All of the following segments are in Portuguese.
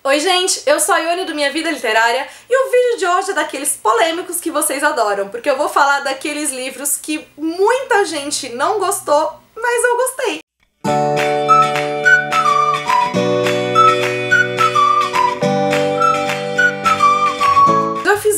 Oi gente, eu sou a Ione do Minha Vida Literária e o vídeo de hoje é daqueles polêmicos que vocês adoram, porque eu vou falar daqueles livros que muita gente não gostou, mas eu gostei.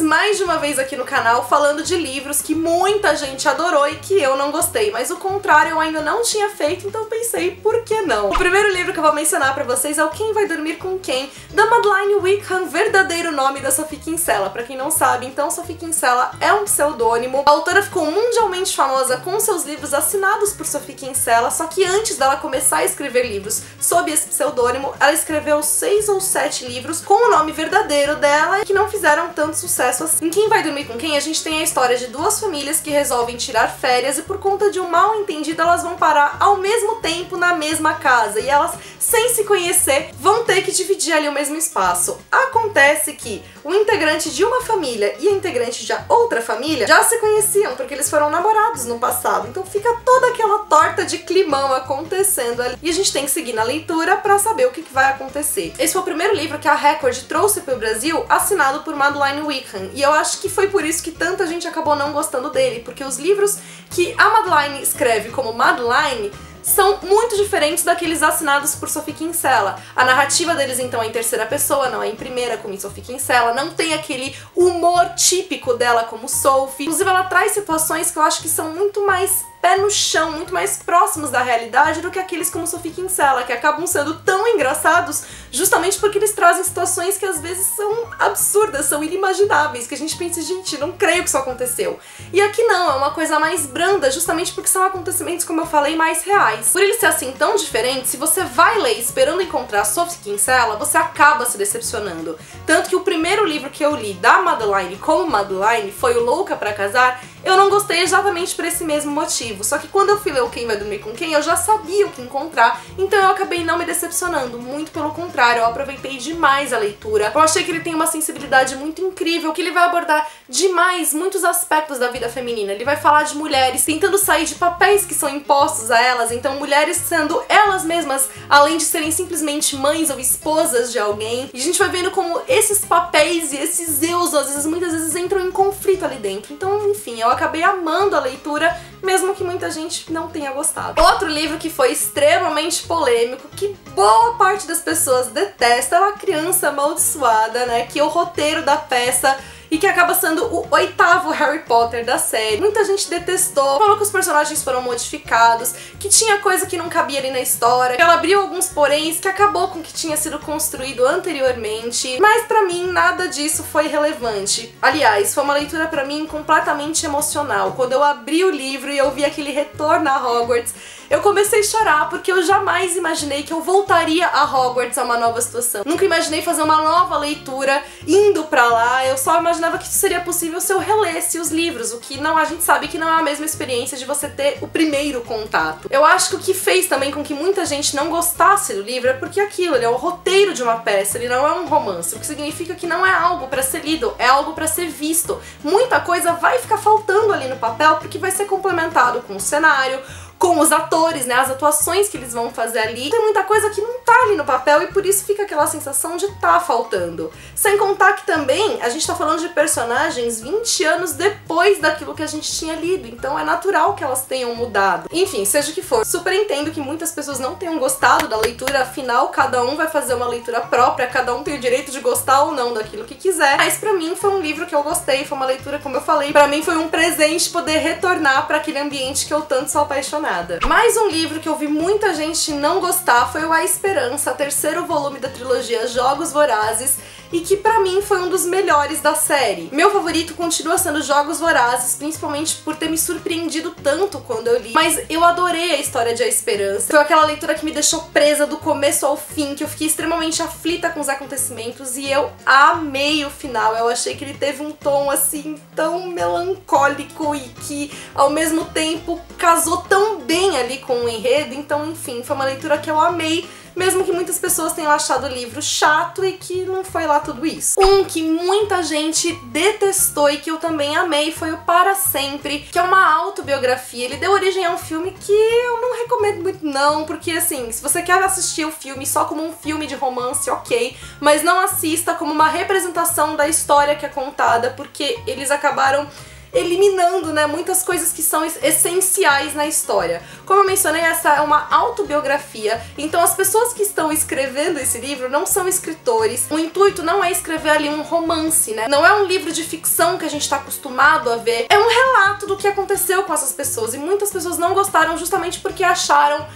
Mais de uma vez aqui no canal falando de livros que muita gente adorou e que eu não gostei, mas o contrário eu ainda não tinha feito, então pensei, por que não? O primeiro livro que eu vou mencionar pra vocês é o Quem Vai Dormir com Quem, da Madeleine Wickham, verdadeiro nome da Sophie Kinsella. Pra quem não sabe, então Sophie Kinsella é um pseudônimo. A autora ficou mundialmente famosa com seus livros assinados por Sophie Kinsella, só que antes dela começar a escrever livros sob esse pseudônimo, ela escreveu 6 ou 7 livros com o nome verdadeiro dela que não fizeram tanto sucesso assim. Em Quem Vai Dormir com Quem, a gente tem a história de duas famílias que resolvem tirar férias e por conta de um mal entendido elas vão parar ao mesmo tempo na mesma casa e elas, sem se conhecer, vão ter que dividir ali o mesmo espaço. Acontece que o integrante de uma família e a integrante de outra família já se conheciam porque eles foram namorados no passado, então fica toda aquela torta de climão acontecendo ali e a gente tem que seguir na leitura pra saber o que vai acontecer. Esse foi o primeiro livro que a Record trouxe pro Brasil, assinado por Madeleine Wickham, e eu acho que foi por isso que tanta gente acabou não gostando dele, porque os livros que a Madeleine escreve como Madeleine são muito diferentes daqueles assinados por Sophie Kinsella. A narrativa deles, então, é em terceira pessoa, não é em primeira, como em Sophie Kinsella. Não tem aquele humor típico dela como Sophie. Inclusive, ela traz situações que eu acho que são muito mais pé no chão, muito mais próximos da realidade do que aqueles como Sophie Kinsella, que acabam sendo tão engraçados justamente porque eles trazem situações que às vezes são absurdas, são inimagináveis, que a gente pensa, gente, não creio que isso aconteceu. E aqui não, é uma coisa mais branda, justamente porque são acontecimentos, como eu falei, mais reais. Por ele ser assim tão diferente, se você vai ler esperando encontrar Sophie Kinsella, você acaba se decepcionando. Tanto que o primeiro livro que eu li da Madeleine como Madeleine foi o Louca pra Casar. Eu não gostei exatamente por esse mesmo motivo, só que quando eu fui ler o Quem Vai Dormir com Quem, eu já sabia o que encontrar, então eu acabei não me decepcionando, muito pelo contrário, eu aproveitei demais a leitura. Eu achei que ele tem uma sensibilidade muito incrível, que ele vai abordar demais muitos aspectos da vida feminina. Ele vai falar de mulheres tentando sair de papéis que são impostos a elas, então mulheres sendo elas mesmas, além de serem simplesmente mães ou esposas de alguém, e a gente vai vendo como esses papéis e esses eus, às vezes, muitas vezes entram em conflito ali dentro. Então, enfim, eu acabei amando a leitura, mesmo que muita gente não tenha gostado. Outro livro que foi extremamente polêmico, que boa parte das pessoas detesta, é A Criança Amaldiçoada, né, que é o roteiro da peça e que acaba sendo o 8º Harry Potter da série. Muita gente detestou, falou que os personagens foram modificados, que tinha coisa que não cabia ali na história, que ela abriu alguns poréns, que acabou com o que tinha sido construído anteriormente, mas pra mim nada disso foi relevante. Aliás, foi uma leitura pra mim completamente emocional. Quando eu abri o livro e eu vi aquele retorno a Hogwarts, eu comecei a chorar porque eu jamais imaginei que eu voltaria a Hogwarts a uma nova situação. Nunca imaginei fazer uma nova leitura indo pra lá, eu só imaginava que isso seria possível se eu relesse os livros, o que não, a gente sabe que não é a mesma experiência de você ter o primeiro contato. Eu acho que o que fez também com que muita gente não gostasse do livro é porque aquilo, ele é o roteiro de uma peça, ele não é um romance, o que significa que não é algo pra ser lido, é algo pra ser visto. Muita coisa vai ficar faltando ali no papel porque vai ser complementado com o cenário, com os atores, né, as atuações que eles vão fazer ali. Tem muita coisa que não tá ali no papel e por isso fica aquela sensação de tá faltando. Sem contar que também a gente tá falando de personagens 20 anos depois daquilo que a gente tinha lido, então é natural que elas tenham mudado. Enfim, seja o que for, super entendo que muitas pessoas não tenham gostado da leitura, afinal cada um vai fazer uma leitura própria, cada um tem o direito de gostar ou não daquilo que quiser, mas pra mim foi um livro que eu gostei, foi uma leitura, como eu falei, pra mim foi um presente poder retornar pra aquele ambiente que eu tanto sou apaixonada. Mais um livro que eu vi muita gente não gostar foi o A Esperança, terceiro volume da trilogia Jogos Vorazes, e que pra mim foi um dos melhores da série. Meu favorito continua sendo Jogos Vorazes, principalmente por ter me surpreendido tanto quando eu li, mas eu adorei a história de A Esperança. Foi aquela leitura que me deixou presa do começo ao fim, que eu fiquei extremamente aflita com os acontecimentos e eu amei o final. Eu achei que ele teve um tom assim tão melancólico e que ao mesmo tempo casou tão bem ali com o enredo, então enfim, foi uma leitura que eu amei, mesmo que muitas pessoas tenham achado o livro chato e que não foi lá tudo isso. Um que muita gente detestou e que eu também amei foi o Para Sempre, que é uma autobiografia. Ele deu origem a um filme que eu não recomendo muito não, porque assim, se você quer assistir o filme só como um filme de romance, ok, mas não assista como uma representação da história que é contada, porque eles acabaram eliminando, né, muitas coisas que são essenciais na história. Como eu mencionei, essa é uma autobiografia, então as pessoas que estão escrevendo esse livro não são escritores. O intuito não é escrever ali um romance, né? Não é um livro de ficção que a gente tá acostumado a ver. É um relato do que aconteceu com essas pessoas, e muitas pessoas não gostaram justamente porque acharam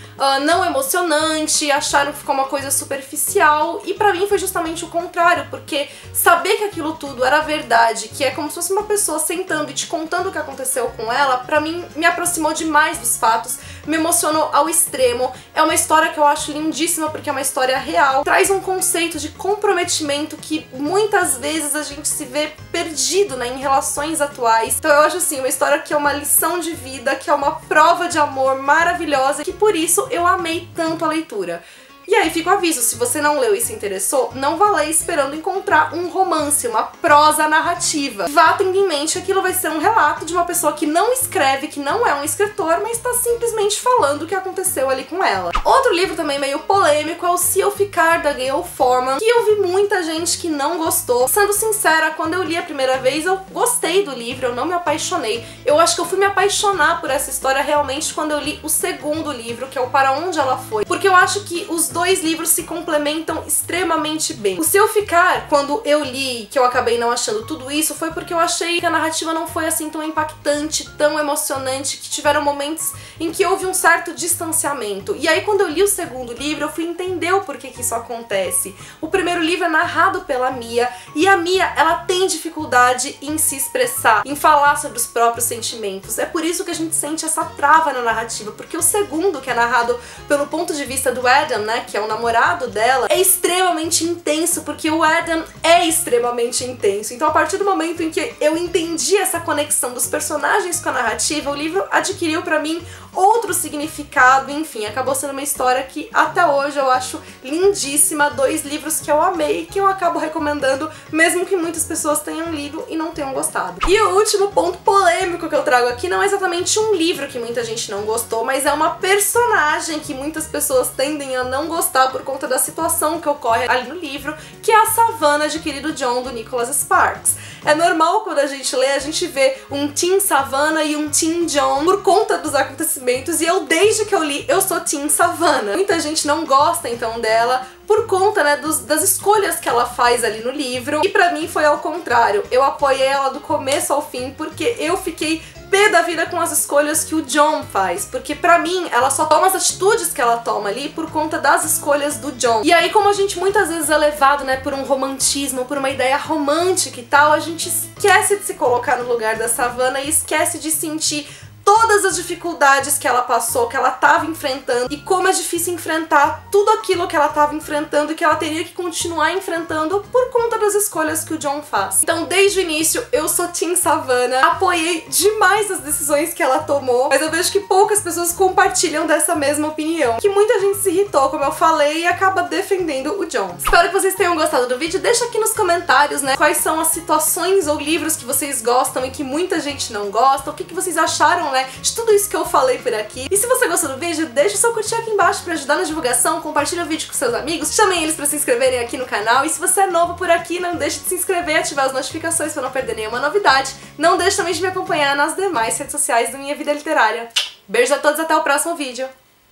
não emocionante, acharam que ficou uma coisa superficial, e pra mim foi justamente o contrário, porque saber que aquilo tudo era verdade, que é como se fosse uma pessoa sentando e te contando o que aconteceu com ela, pra mim me aproximou demais dos fatos, me emocionou ao extremo. É uma história que eu acho lindíssima porque é uma história real, traz um conceito de comprometimento que muitas vezes a gente se vê perdido, né, em relações atuais. Então eu acho assim, uma história que é uma lição de vida, que é uma prova de amor maravilhosa, que por isso eu amei tanto a leitura. E aí fica o aviso, se você não leu e se interessou, não vá ler esperando encontrar um romance, uma prosa narrativa. Vá tendo em mente que aquilo vai ser um relato de uma pessoa que não escreve, que não é um escritor, mas está simplesmente falando o que aconteceu ali com ela. Outro livro também meio polêmico é o Se Eu Ficar, da Gayle Forman, que eu vi muita gente que não gostou. Sendo sincera, quando eu li a primeira vez, eu gostei do livro, eu não me apaixonei. Eu acho que eu fui me apaixonar por essa história realmente quando eu li o segundo livro, que é o Para Onde Ela Foi, porque eu acho que os dois livros se complementam extremamente bem. O Se Eu Ficar, quando eu li, que eu acabei não achando tudo isso, foi porque eu achei que a narrativa não foi assim tão impactante, tão emocionante, que tiveram momentos em que houve um certo distanciamento. E aí quando eu li o segundo livro, eu fui entender o porquê que isso acontece. O primeiro livro é narrado pela Mia, e a Mia, ela tem dificuldade em se expressar, em falar sobre os próprios sentimentos. É por isso que a gente sente essa trava na narrativa, porque o segundo, que é narrado pelo ponto de vista do Adam, né, que é o namorado dela, é extremamente intenso, porque o Adam é extremamente intenso. Então a partir do momento em que eu entendi essa conexão dos personagens com a narrativa, o livro adquiriu pra mim outro significado, enfim, acabou sendo uma história que até hoje eu acho lindíssima, dois livros que eu amei, que eu acabo recomendando, mesmo que muitas pessoas tenham lido e não tenham gostado. E o último ponto polêmico que eu trago aqui não é exatamente um livro que muita gente não gostou, mas é uma personagem que muitas pessoas tendem a não gostar por conta da situação que ocorre ali no livro, que é a Savannah de Querido John, do Nicholas Sparks. É normal quando a gente lê, a gente vê um Team Savannah e um Team John por conta dos acontecimentos, e eu, desde que eu li, eu sou Team Savannah. Muita gente não gosta então dela por conta, né, das escolhas que ela faz ali no livro, e pra mim foi ao contrário. Eu apoiei ela do começo ao fim porque eu fiquei pé da vida com as escolhas que o John faz, porque pra mim ela só toma as atitudes que ela toma ali por conta das escolhas do John. E aí, como a gente muitas vezes é levado, né, por um romantismo, por uma ideia romântica e tal, a gente esquece de se colocar no lugar da Savannah e esquece de sentir todas as dificuldades que ela passou, que ela estava enfrentando, e como é difícil enfrentar tudo aquilo que ela estava enfrentando e que ela teria que continuar enfrentando por conta das escolhas que o John faz. Então, desde o início, eu sou Team Savannah, apoiei demais as decisões que ela tomou, mas eu vejo que poucas pessoas compartilham dessa mesma opinião, que muita gente se irritou, como eu falei, e acaba defendendo o John. Espero que vocês tenham gostado do vídeo. Deixa aqui nos comentários, né, quais são as situações ou livros que vocês gostam e que muita gente não gosta, o que vocês acharam, né, de tudo isso que eu falei por aqui. E se você gostou do vídeo, deixa o seu curtir aqui embaixo pra ajudar na divulgação, compartilha o vídeo com seus amigos, chamem eles pra se inscreverem aqui no canal, e se você é novo por aqui, não deixe de se inscrever e ativar as notificações pra não perder nenhuma novidade. Não deixe também de me acompanhar nas demais redes sociais da Minha Vida Literária. Beijo a todos, até o próximo vídeo.